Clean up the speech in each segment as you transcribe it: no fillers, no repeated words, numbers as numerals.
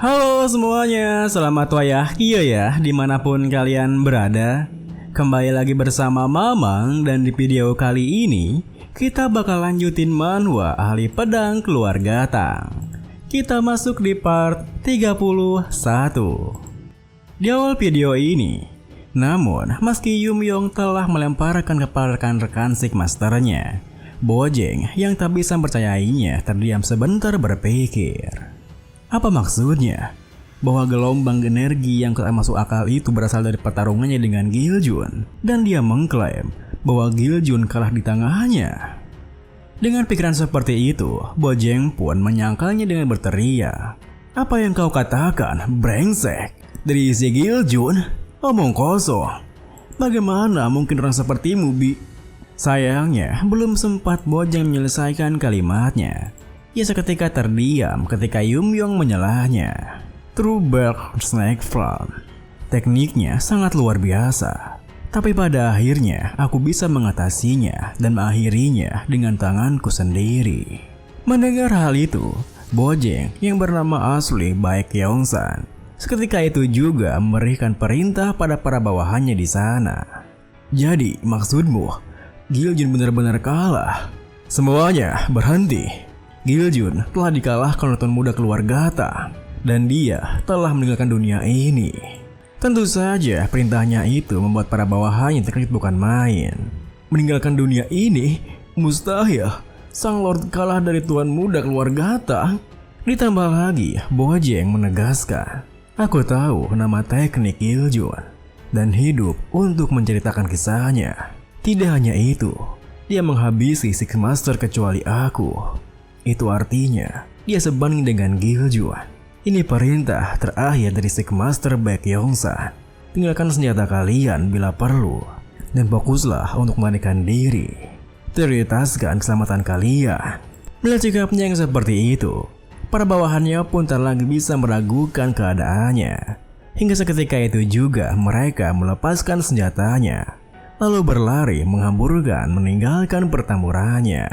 Halo semuanya, selamat wayahkia ya dimanapun kalian berada. Kembali lagi bersama Mamang dan di video kali ini kita bakal lanjutin manhwa Ahli Pedang Keluarga Tang. Kita masuk di part 31. Di awal video ini, namun meski Yumyong telah melemparkan kepala rekan-rekan Sigmasternya, Bojeng yang tak bisa mempercayainya terdiam sebentar berpikir. Apa maksudnya? Bahwa gelombang energi yang tak masuk akal itu berasal dari pertarungannya dengan Giljun, dan dia mengklaim bahwa Giljun kalah di tangannya. Dengan pikiran seperti itu, Bojeng pun menyangkalnya dengan berteriak, "Apa yang kau katakan, brengsek? Dari isi Giljun? Omong kosong. Bagaimana mungkin orang sepertimu Sayangnya, belum sempat Bojeng menyelesaikan kalimatnya. Ia seketika terdiam ketika Yumyong menyalahnya. True Bird Snake Front. Tekniknya sangat luar biasa. Tapi pada akhirnya aku bisa mengatasinya dan mengakhirinya dengan tanganku sendiri. Mendengar hal itu, Bojeng yang bernama asli Baek Yongsan seketika itu juga memberikan perintah pada para bawahannya di sana. Jadi maksudmu, Giljun benar-benar kalah? Semuanya berhenti. Giljun telah dikalahkan oleh Tuan Muda Keluarga Tang, dan dia telah meninggalkan dunia ini. Tentu saja perintahnya itu membuat para bawahannya terkejut bukan main. Meninggalkan dunia ini? Mustahil. Sang Lord kalah dari Tuan Muda Keluarga Tang. Ditambah lagi, Bojeng menegaskan, "Aku tahu nama teknik Giljun dan hidup untuk menceritakan kisahnya. Tidak hanya itu, dia menghabisi Sigmaster kecuali aku. Itu artinya dia sebanding dengan Giljun. Ini perintah terakhir dari Sigmaster Baek Yongsan. Tinggalkan senjata kalian bila perlu dan fokuslah untuk melarikan diri. Prioritaskan keselamatan kalian." Melihat sikapnya yang seperti itu, para bawahannya pun tak lagi bisa meragukan keadaannya. Hingga seketika itu juga mereka melepaskan senjatanya, lalu berlari menghamburkan meninggalkan pertempurannya.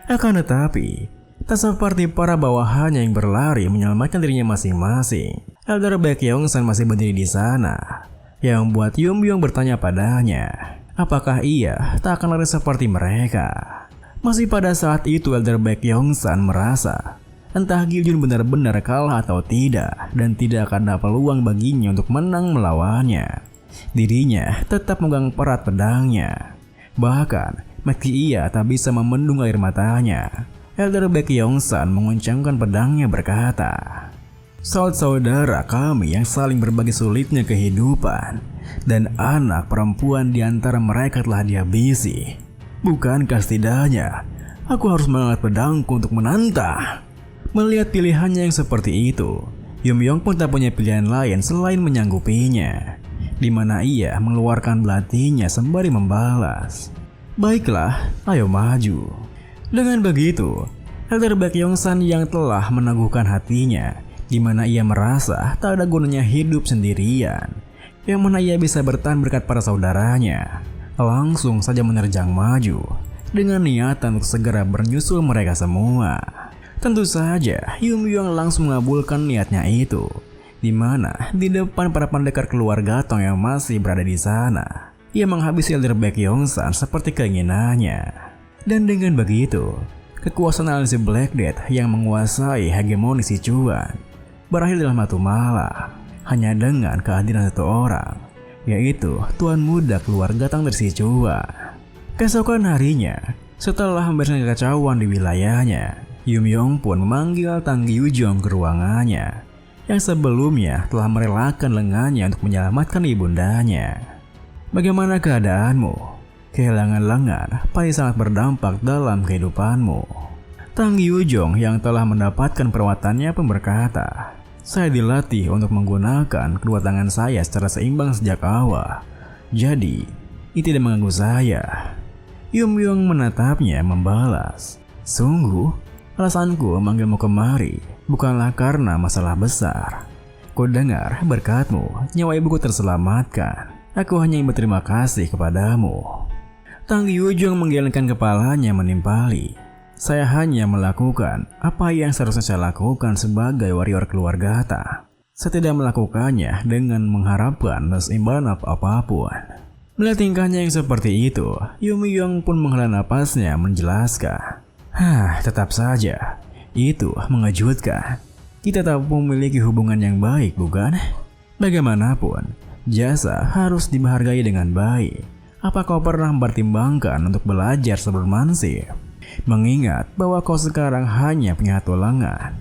Akan tetapi, tak seperti para bawahannya yang berlari menyelamatkan dirinya masing-masing. Elder Baek Yongsan masih berdiri di sana, yang membuat Yumyong bertanya padanya, apakah ia tak akan lari seperti mereka. Masih pada saat itu Elder Baek Yongsan merasa entah Giljun benar-benar kalah atau tidak, dan tidak akan ada peluang baginya untuk menang melawannya. Dirinya tetap memegang erat pedangnya. Bahkan meski ia tak bisa membendung air matanya, Elder Baek Yongsan menguncangkan pedangnya berkata, "Saudara kami yang saling berbagi sulitnya kehidupan, dan anak perempuan di antara mereka telah dihabisi. Bukankah setidaknya aku harus mengangkat pedangku untuk menantang?" Melihat pilihannya yang seperti itu, Yumyong pun tak punya pilihan lain selain menyanggupinya, di mana ia mengeluarkan belatinya sembari membalas, "Baiklah, ayo maju." Dengan begitu, Elder Baek Yongsan yang telah meneguhkan hatinya, di mana ia merasa tak ada gunanya hidup sendirian, yang mana ia bisa bertahan berkat para saudaranya, langsung saja menerjang maju dengan niatan untuk segera menyusul mereka semua. Tentu saja Yumyong langsung mengabulkan niatnya itu, di mana di depan para pendekar keluarga Tang yang masih berada di sana, ia menghabisi Elder Baek Yongsan seperti keinginannya. Dan dengan begitu, kekuasaan aliansi Black Death yang menguasai hegemoni Sichuan berakhir dalam satu malam, hanya dengan kehadiran satu orang, yaitu Tuan Muda Keluarga Tang dari Sichuan. Keesokan harinya, setelah membereskan kekacauan di wilayahnya, Yumyong pun memanggil Tang Yujong ke ruangannya, yang sebelumnya telah merelakan lengannya untuk menyelamatkan ibundanya. "Bagaimana keadaanmu? Kehilangan lengan pasti sangat berdampak dalam kehidupanmu." Tang Yujong yang telah mendapatkan perawatannya pun berkata, "Saya dilatih untuk menggunakan kedua tangan saya secara seimbang sejak awal, jadi ini tidak mengganggu saya." Yumyong menatapnya membalas, "Sungguh? Alasanku memanggilmu kemari bukanlah karena masalah besar. Ku dengar berkatmu nyawa ibuku terselamatkan. Aku hanya ingin berterima kasih kepadamu." Tang Yujong menggelengkan kepalanya menimpali. Saya hanya melakukan apa yang seharusnya saya lakukan sebagai warrior keluarga Gata. Saya tidak melakukannya dengan mengharapkan imbalan apapun. Melihat tingkahnya yang seperti itu, Yumyong pun menghela napasnya menjelaskan. Tetap saja, itu mengejutkan. Kita tak memiliki hubungan yang baik, bukan? Bagaimanapun, jasa harus dihargai dengan baik. Apa kau pernah mempertimbangkan untuk belajar sebelum mansip? Mengingat bahwa kau sekarang hanya punya satu lengan,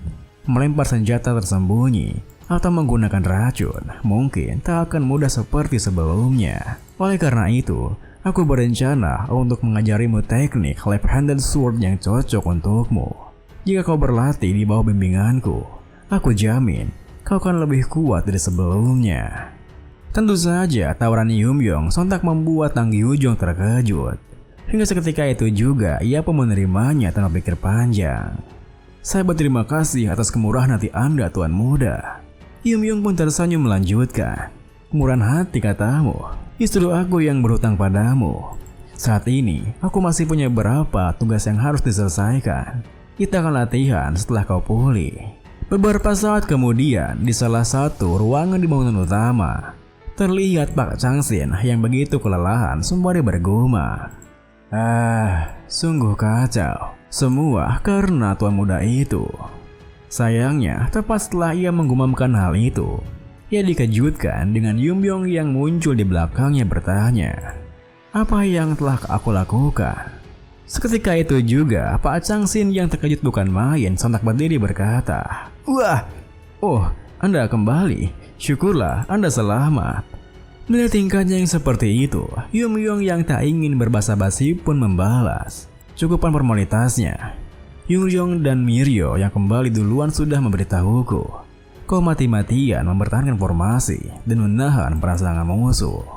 melempar senjata tersembunyi atau menggunakan racun mungkin tak akan mudah seperti sebelumnya. Oleh karena itu, aku berencana untuk mengajarimu teknik left-handed sword yang cocok untukmu. Jika kau berlatih di bawah bimbinganku, aku jamin kau akan lebih kuat dari sebelumnya. Tentu saja tawaran Yumyong sontak membuat Tang Yujong terkejut. Hingga seketika itu juga ia pun menerimanya tanpa pikir panjang. Saya berterima kasih atas kemurahan hati Anda, Tuan Muda. Yumyong pun tersenyum melanjutkan. Kemurahan hati katamu, justru aku yang berhutang padamu. Saat ini aku masih punya beberapa tugas yang harus diselesaikan. Kita akan latihan setelah kau pulih. Beberapa saat kemudian di salah satu ruangan di bangunan utama, terlihat Pak Changsin yang begitu kelelahan sembari bergumam. Sungguh kacau. Semua karena tuan muda itu. Sayangnya, tepat setelah ia menggumamkan hal itu, ia dikejutkan dengan Yumyong yang muncul di belakangnya bertanya, "Apa yang telah aku lakukan?" Seketika itu juga, Pak Changsin yang terkejut bukan main sontak berdiri berkata, "Wah, Anda kembali. Syukurlah Anda selamat." Melihat tingkahnya yang seperti itu, Yumyong yang tak ingin berbasa-basi pun membalas. Cukupan formalitasnya. Yumyong dan Miryo yang kembali duluan sudah memberitahuku. Kau mati-matian mempertahankan formasi dan menahan perasaan musuh.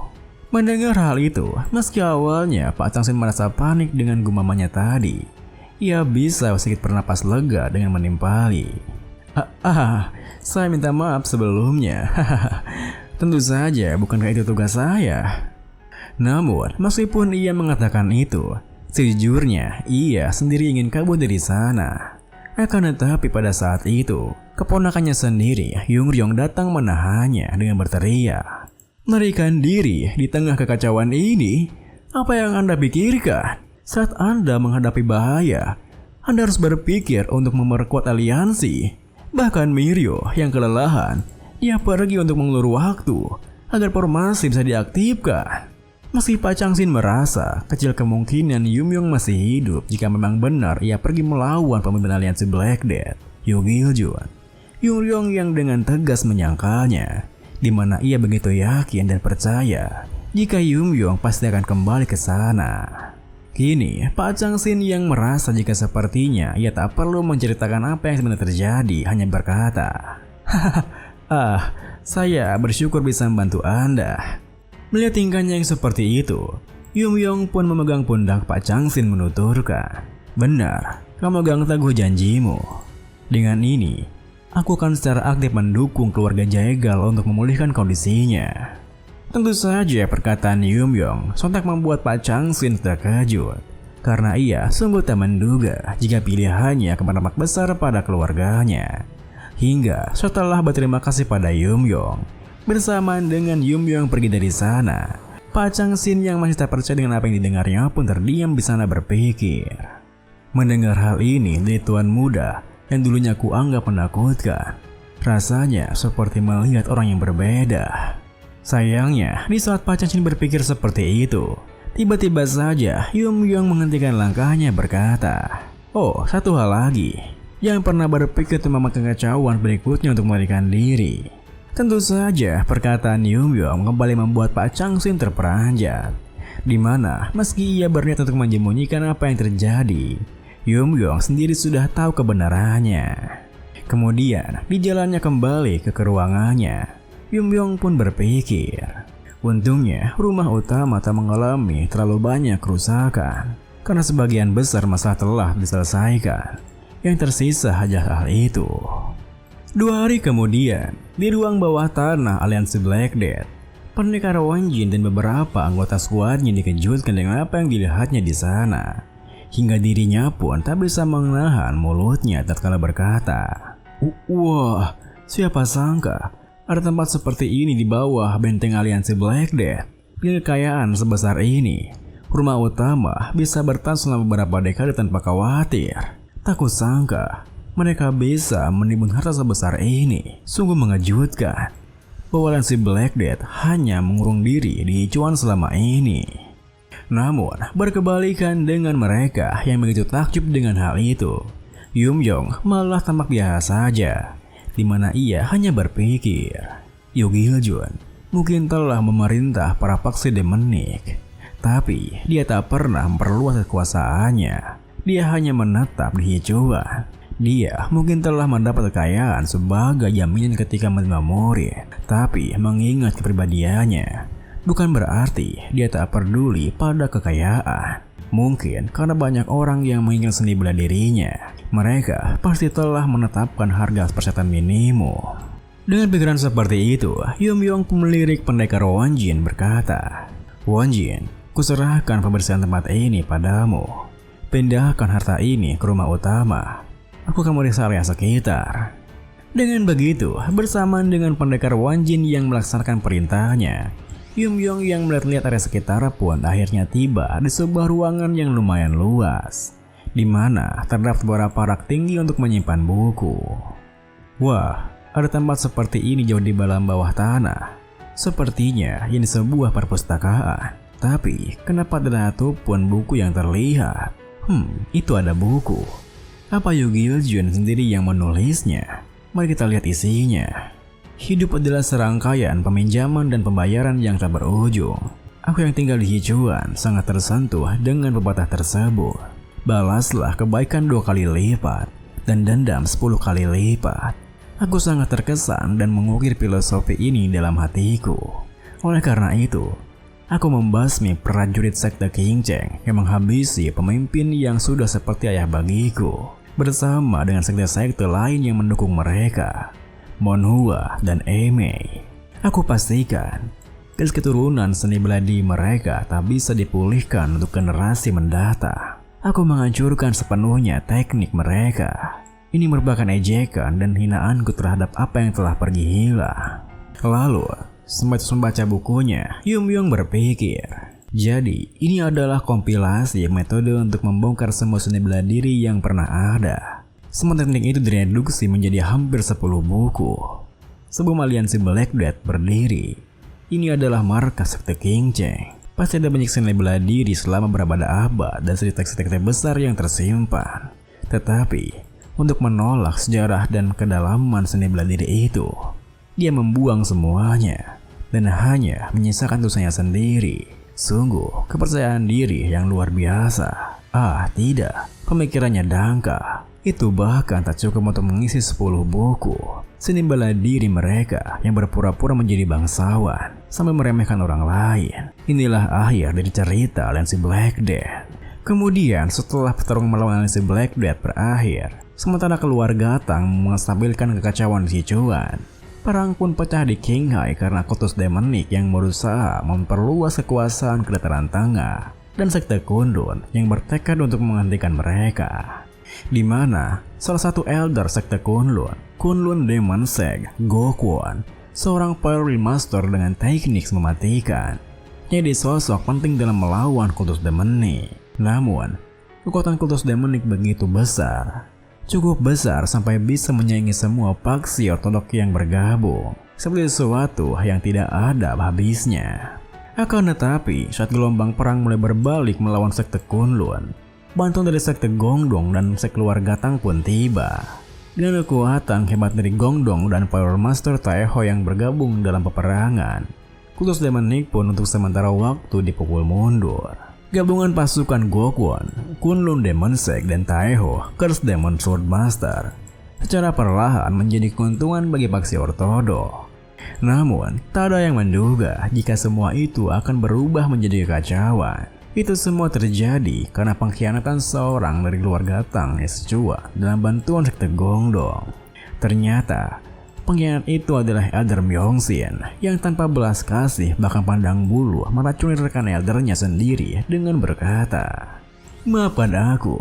Mendengar hal itu, meski awalnya Pak Changsin merasa panik dengan gumamannya tadi, ia bisa sedikit bernapas lega dengan menimpali. Saya minta maaf sebelumnya. Tentu saja bukankah itu tugas saya. Namun meskipun ia mengatakan itu, sejujurnya ia sendiri ingin kabur dari sana. Akan tetapi pada saat itu, keponakannya sendiri Yumyong datang menahannya dengan berteriak, "Melarikan diri di tengah kekacauan ini? Apa yang Anda pikirkan? Saat Anda menghadapi bahaya, Anda harus berpikir untuk memperkuat aliansi." Bahkan Miryo yang kelelahan, ia pergi untuk mengulur waktu agar formasi bisa diaktifkan. Meski Pak Changsin merasa kecil kemungkinan Yumyong masih hidup jika memang benar ia pergi melawan pemimpin aliansi Black Death, Yu Giljun. Yumyong yang dengan tegas menyangkalnya, di mana ia begitu yakin dan percaya jika Yumyong pasti akan kembali ke sana. Kini Pak Changsin yang merasa jika sepertinya ia tak perlu menceritakan apa yang sebenarnya terjadi, hanya berkata, saya bersyukur bisa membantu Anda." Melihat tingkahnya yang seperti itu, Yumyong pun memegang pundak Pak Changsin menuturkan, "Benar, kamu pegang teguh janjimu. Dengan ini, aku akan secara aktif mendukung keluarga Jaegal untuk memulihkan kondisinya." Tentu saja perkataan Yumyong sontak membuat Pak Changsin terkejut, karena ia sungguh tak menduga jika pilihannya akan berdampak besar pada keluarganya. Hingga setelah berterima kasih pada Yumyong, bersamaan dengan Yumyong pergi dari sana, Pak Changsin yang masih tak percaya dengan apa yang didengarnya pun terdiam di sana berpikir. Mendengar hal ini dari tuan muda yang dulunya aku anggap menakutkan, rasanya seperti melihat orang yang berbeda. Sayangnya, di saat Pak Changsin berpikir seperti itu, tiba-tiba saja Yumyong menghentikan langkahnya berkata, "Satu hal lagi. Yang pernah berpikir tentang kekacauan berikutnya untuk melarikan diri?" Tentu saja perkataan Yumyong kembali membuat Pak Changsin terperanjat, di mana meski ia berniat untuk menyembunyikan apa yang terjadi, Yumyong sendiri sudah tahu kebenarannya. Kemudian di jalannya kembali ke ruangannya, Yumyong pun berpikir, untungnya rumah utama tak mengalami terlalu banyak kerusakan, karena sebagian besar masalah telah diselesaikan. Yang tersisa hanya hal itu. 2 hari kemudian, di ruang bawah tanah aliansi Black Death, pendekar Won Jin dan beberapa anggota skuadnya dikejutkan dengan apa yang dilihatnya di sana. hingga dirinya pun tak bisa menahan mulutnya tatkala berkata, "Wah, siapa sangka ada tempat seperti ini di bawah benteng aliansi Black Death. Dengan kekayaan sebesar ini, rumah utama bisa bertahan selama beberapa dekade tanpa khawatir. Tak kusangka mereka bisa menimbun harta sebesar ini. Sungguh mengejutkan bahwa aliansi Black Death hanya mengurung diri di cuan selama ini." Namun, berkebalikan dengan mereka yang begitu takjub dengan hal itu, Yumyong malah tampak biasa saja, di mana ia hanya berpikir, Yu Giljun mungkin telah memerintah para paksi demonik, tapi dia tak pernah memperluas kekuasaannya. Dia hanya menetap di hijauan. Dia mungkin telah mendapat kekayaan sebagai jaminan ketika menerima murid, tapi mengingat kepribadiannya, bukan berarti dia tak peduli pada kekayaan. Mungkin karena banyak orang yang menginginkan seni bela dirinya, mereka pasti telah menetapkan harga persetan minimum. Dengan pikiran seperti itu, Yumyong pemelirik pendekar Wonjin berkata, "Wonjin, kuserahkan pembersihan tempat ini padamu. Pindahkan harta ini ke rumah utama. Aku akan meriksa area sekitar." Dengan begitu, bersamaan dengan pendekar Wonjin yang melaksanakan perintahnya, Yumyong yang melihat-lihat area sekitar pun akhirnya tiba di sebuah ruangan yang lumayan luas, di mana terdapat beberapa rak tinggi untuk menyimpan buku. Wah, ada tempat seperti ini jauh di dalam bawah tanah. Sepertinya ini sebuah perpustakaan. Tapi kenapa tidak satu pun buku yang terlihat? Itu ada buku. Apa Yu Giljun sendiri yang menulisnya? Mari kita lihat isinya. Hidup adalah serangkaian peminjaman dan pembayaran yang tak berujung. Aku yang tinggal di hijauan sangat tersentuh dengan pepatah tersebut. Balaslah kebaikan 2 kali lipat dan dendam 10 kali lipat. Aku sangat terkesan dan mengukir filosofi ini dalam hatiku. Oleh karena itu, aku membasmi prajurit sekte Qingcheng yang menghabisi pemimpin yang sudah seperti ayah bagiku, bersama dengan sekte-sekte lain yang mendukung mereka, Monhua dan Emei. Aku pastikan garis keturunan seni bela diri mereka tak bisa dipulihkan untuk generasi mendatang. Aku menghancurkan sepenuhnya teknik mereka. Ini merupakan ejekan dan hinaanku terhadap apa yang telah pergi hilang. Lalu, sempat membaca bukunya, Yumyong berpikir, jadi ini adalah kompilasi metode untuk membongkar semua seni bela diri yang pernah ada. Semua teknik itu direduksi menjadi hampir 10 buku. Sebelum aliansi Black Death berdiri, ini adalah markas sekte Qingcheng. Pasti ada banyak seni bela diri selama berabad-abad dan sekte-sekte besar yang tersimpan. Tetapi, untuk menolak sejarah dan kedalaman seni bela diri itu, dia membuang semuanya dan hanya menyisakan tulisannya sendiri. Sungguh kepercayaan diri yang luar biasa. Tidak, pemikirannya dangkal. Itu bahkan tak cukup untuk mengisi 10 buku seni bela diri mereka yang berpura-pura menjadi bangsawan sampai meremehkan orang lain. Inilah akhir dari cerita aliansi Black Death. Kemudian setelah pertarungan melawan aliansi Black Death berakhir, sementara keluarga Tang menstabilkan kekacauan di Sichuan, perang pun pecah di Qinghai karena kultus demonik yang berusaha memperluas kekuasaan ke dataran tengah dan sekte Kundun yang bertekad untuk menghentikan mereka. Di mana salah satu elder sekte Kunlun Demon Sect, Gokwon, seorang Fire Master dengan teknik mematikan, jadi sosok penting dalam melawan kultus demonik. Namun, kekuatan kultus demonik begitu besar, cukup besar sampai bisa menyaingi semua paksi ortodok yang bergabung, seperti sesuatu yang tidak ada habisnya. Akan tetapi, saat gelombang perang mulai berbalik melawan sekte Kunlun, bantuan dari sekte Gongdong dan sekte keluarga Tang pun tiba. Dengan kekuatan hebat dari Gongdong dan Power Master Taeho yang bergabung dalam peperangan, kultus demonik pun untuk sementara waktu dipukul mundur. Gabungan pasukan Gokwon, Kunlun Demon Sect dan Taeho, Curse Demon Sword Master, secara perlahan menjadi keuntungan bagi paksi ortodok. Namun, tak ada yang menduga jika semua itu akan berubah menjadi kekacauan. Itu semua terjadi karena pengkhianatan seorang dari keluarga Tang Sichuan dalam bantuan sekte Gongdong. Ternyata, pengkhianat itu adalah Elder Myeongsin yang tanpa belas kasih bahkan pandang bulu meracuni rekan eldernya sendiri dengan berkata, Maafkan aku,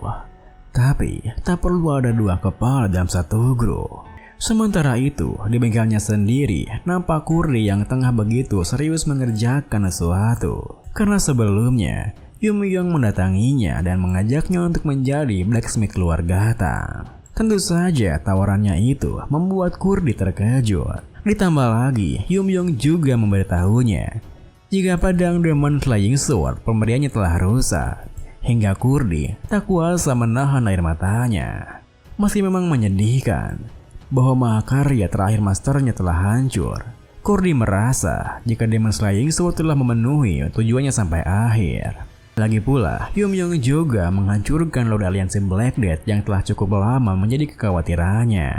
tapi tak perlu ada dua kepala dalam satu grup. Sementara itu, di bengkelnya sendiri, nampak Kurdi yang tengah begitu serius mengerjakan sesuatu. Karena sebelumnya, Yumyong mendatanginya dan mengajaknya untuk menjadi blacksmith keluarga Tang. Tentu saja tawarannya itu membuat Kurdi terkejut. Ditambah lagi, Yumyong juga memberitahunya jika pedang Demon Flying Sword pemberiannya telah rusak, hingga Kurdi tak kuasa menahan air matanya. Masih memang menyedihkan bahwa mahakarya terakhir masternya telah hancur. Kurdi merasa jika Demon Flying Sword telah memenuhi tujuannya sampai akhir. Lagi pula, Yumyong juga menghancurkan Lord Aliansi Black Death yang telah cukup lama menjadi kekhawatirannya.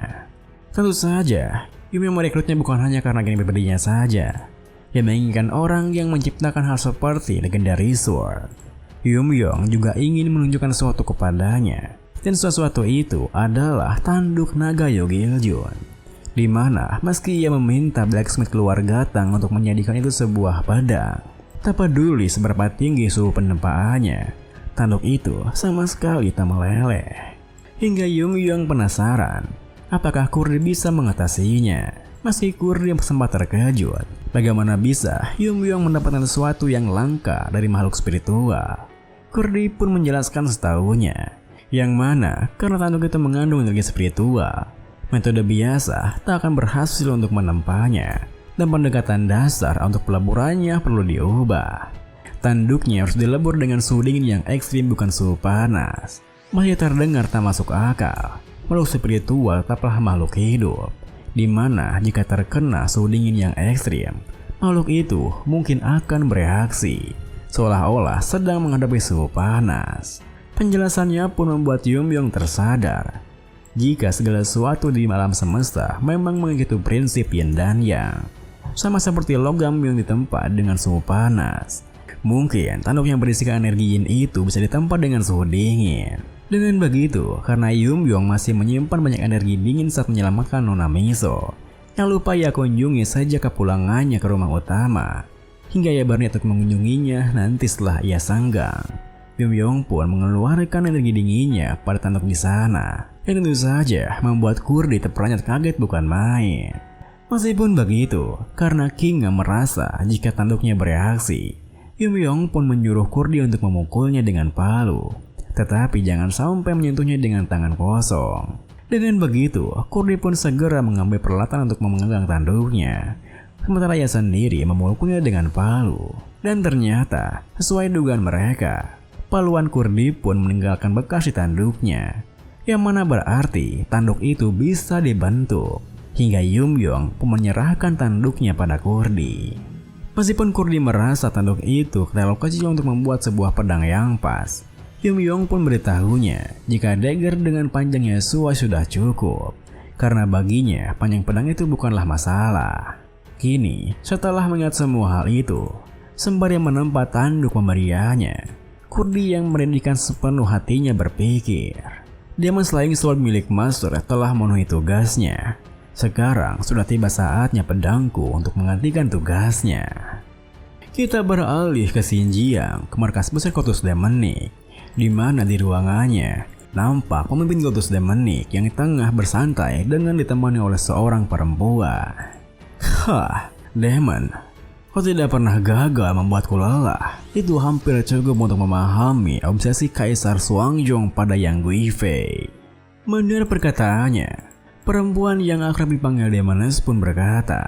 Tentu saja, Yumyong merekrutnya bukan hanya karena geng pribadinya saja. Dia menginginkan orang yang menciptakan hal seperti Legendary Sword. Yumyong juga ingin menunjukkan sesuatu kepadanya, dan sesuatu itu adalah tanduk naga Yogiljun. Di mana meski ia meminta blacksmith keluarga Tang untuk menjadikan itu sebuah pedang, tak peduli seberapa tinggi suhu penempaannya, tanduk itu sama sekali tak meleleh. Hingga Yumyong penasaran apakah Kurdi bisa mengatasinya. Meski Kurdi sempat terkejut, bagaimana bisa Yumyong mendapatkan sesuatu yang langka dari makhluk spiritual. Kurdi pun menjelaskan setahunya, yang mana karena tanduk itu mengandung energi spiritual, metode biasa tak akan berhasil untuk menempanya, dan pendekatan dasar untuk peleburannya perlu diubah. Tanduknya harus dilebur dengan suhu dingin yang ekstrim, bukan suhu panas. Masih terdengar tak masuk akal. Makhluk spiritual taklah makhluk hidup, di mana jika terkena suhu dingin yang ekstrim, makhluk itu mungkin akan bereaksi seolah-olah sedang menghadapi suhu panas. Penjelasannya pun membuat Yumyong tersadar jika segala sesuatu di alam semesta memang mengikuti prinsip yin dan yang. Sama seperti logam yang ditempa dengan suhu panas, mungkin tanduk yang berisikan energi yin itu bisa ditempa dengan suhu dingin. Dengan begitu, karena Yumyong masih menyimpan banyak energi dingin saat menyelamatkan Nona Miso, yang lupa ia kunjungi sejak kepulangannya ke rumah utama, hingga ia berniat untuk mengunjunginya nanti setelah ia senggang. Yumyong pun mengeluarkan energi dinginnya pada tanduk di sana, yang tentu saja membuat Kurdi terperanjat kaget bukan main. Meskipun begitu, karena King merasa jika tanduknya bereaksi, Yumyong pun menyuruh Kurdi untuk memukulnya dengan palu, tetapi jangan sampai menyentuhnya dengan tangan kosong. Dengan begitu, Kurdi pun segera mengambil peralatan untuk memegang tanduknya, sementara ia sendiri memukulnya dengan palu. Dan ternyata, sesuai dugaan mereka, paluan Kurdi pun meninggalkan bekas di tanduknya, yang mana berarti tanduk itu bisa dibentuk. Hingga Yumyong pun menyerahkan tanduknya pada Kurdi. Meskipun Kurdi merasa tanduk itu terlalu kecil untuk membuat sebuah pedang yang pas, Yumyong pun beritahunya jika dagger dengan panjangnya sesuai sudah cukup, karena baginya panjang pedang itu bukanlah masalah. Kini, setelah mengingat semua hal itu, sembari menempa tanduk pemberiannya, Kurdi yang merindingkan sepenuh hatinya berpikir, Demon Flying Sword milik Master telah memenuhi tugasnya. Sekarang sudah tiba saatnya pedangku untuk menggantikan tugasnya. Kita beralih ke Xinjiang, ke markas besar Cultus Demonic, di mana di ruangannya nampak pemimpin Cultus Demonic yang tengah bersantai dengan ditemani oleh seorang perempuan. Hah, Demon, kau tidak pernah gagal membuatku lelah. Itu hampir cukup untuk memahami obsesi Kaisar Xuanzong pada Yang Guifei. Mendengar perkataannya, perempuan yang akrab dipanggil Demones pun berkata,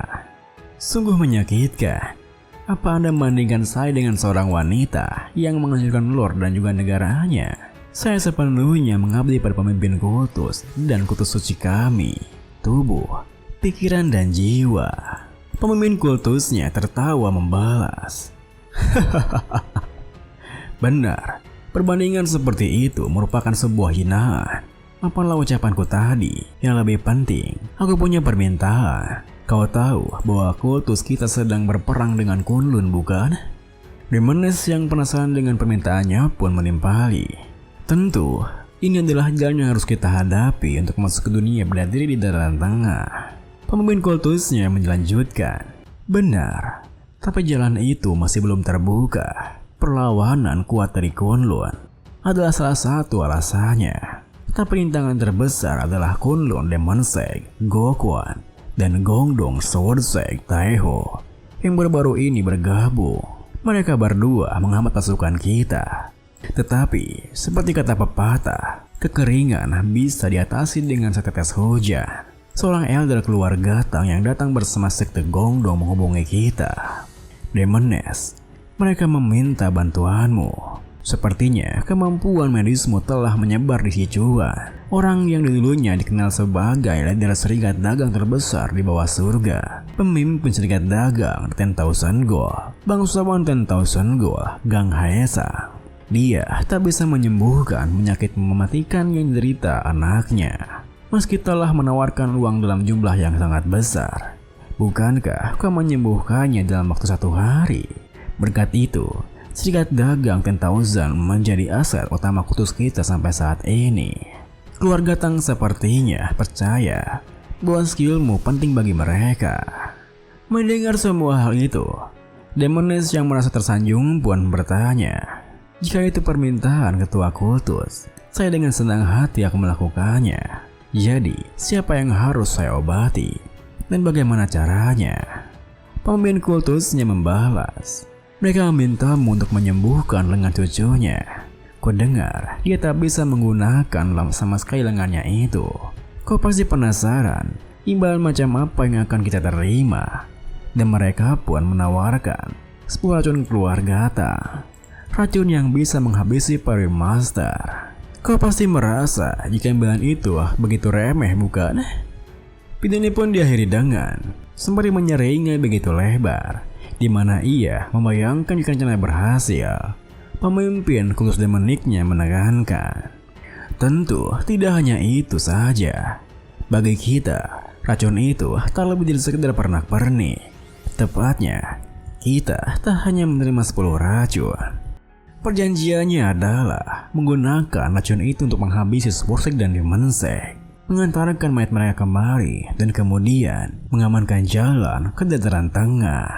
sungguh menyakitkan. Apa Anda membandingkan saya dengan seorang wanita yang menghancurkan Lord dan juga negaranya? Saya sepenuhnya mengabdi pada pemimpin kultus dan kultus suci kami, tubuh, pikiran dan jiwa. Pemimpin kultusnya tertawa membalas. Benar, perbandingan seperti itu merupakan sebuah hinaan. Apalah ucapanku tadi, yang lebih penting, aku punya permintaan. Kau tahu bahwa kultus kita sedang berperang dengan Kunlun, bukan? Demones yang penasaran dengan permintaannya pun menimpali. Tentu, ini adalah jalan yang harus kita hadapi untuk masuk ke dunia bela diri di Daratan Tengah. Pemimpin kultusnya melanjutkan. Benar, tapi jalan itu masih belum terbuka. Perlawanan kuat dari Kunlun adalah salah satu alasannya. Tapi rintangan terbesar adalah Kunlun Demon Sect, Gokwan, dan Gongdong Sword Sect Taiho yang baru-baru ini bergabung. Mereka berdua menghambat pasukan kita. Tetapi, seperti kata pepatah, kekeringan bisa diatasi dengan setetes hujan. Seorang elder keluarga Tang yang datang bersama sekte Gongdong menghubungi kita. Demoness, mereka meminta bantuanmu. Sepertinya kemampuan medismu telah menyebar di Sichuan. Orang yang dulunya dikenal sebagai leader serikat dagang terbesar di bawah surga, pemimpin serikat dagang 10,000 Go, bangsawan 10,000 Go, Gang Haesa. Dia tak bisa menyembuhkan penyakit mematikan yang diderita anaknya, meski telah menawarkan uang dalam jumlah yang sangat besar. Bukankah kau menyembuhkannya dalam waktu 1 hari? Berkat itu, serikat dagang 10,000 menjadi aset utama kultus kita sampai saat ini. Keluarga Tang sepertinya percaya bahwa skillmu penting bagi mereka. Mendengar semua hal itu, Demoness yang merasa tersanjung pun bertanya, jika itu permintaan ketua kultus, saya dengan senang hati akan melakukannya. Jadi, siapa yang harus saya obati? Dan bagaimana caranya? Pemimpin kultusnya membalas, mereka memintamu untuk menyembuhkan lengan cucunya. Kudengar dia tak bisa menggunakan sama sekali lengannya itu. Kau pasti penasaran imbalan macam apa yang akan kita terima. Dan mereka pun menawarkan 10 racun keluarga Tang, racun yang bisa menghabisi para master. Kau pasti merasa jika imbalan itu begitu remeh, bukan? Video ini pun diakhiri dengan sembari menyeringai begitu lebar, di mana ia membayangkan jika rencana berhasil. Pemimpin kultus demoniknya menekankan, tentu tidak hanya itu saja. Bagi kita, racun itu tak lebih dari sekedar pernak-pernik. Tepatnya, kita tak hanya menerima 10 racun. Perjanjiannya adalah menggunakan racun itu untuk menghabisi Sword Sect dan Demon Sect, mengantarkan mayat mereka kemari, dan kemudian mengamankan jalan ke dataran tengah.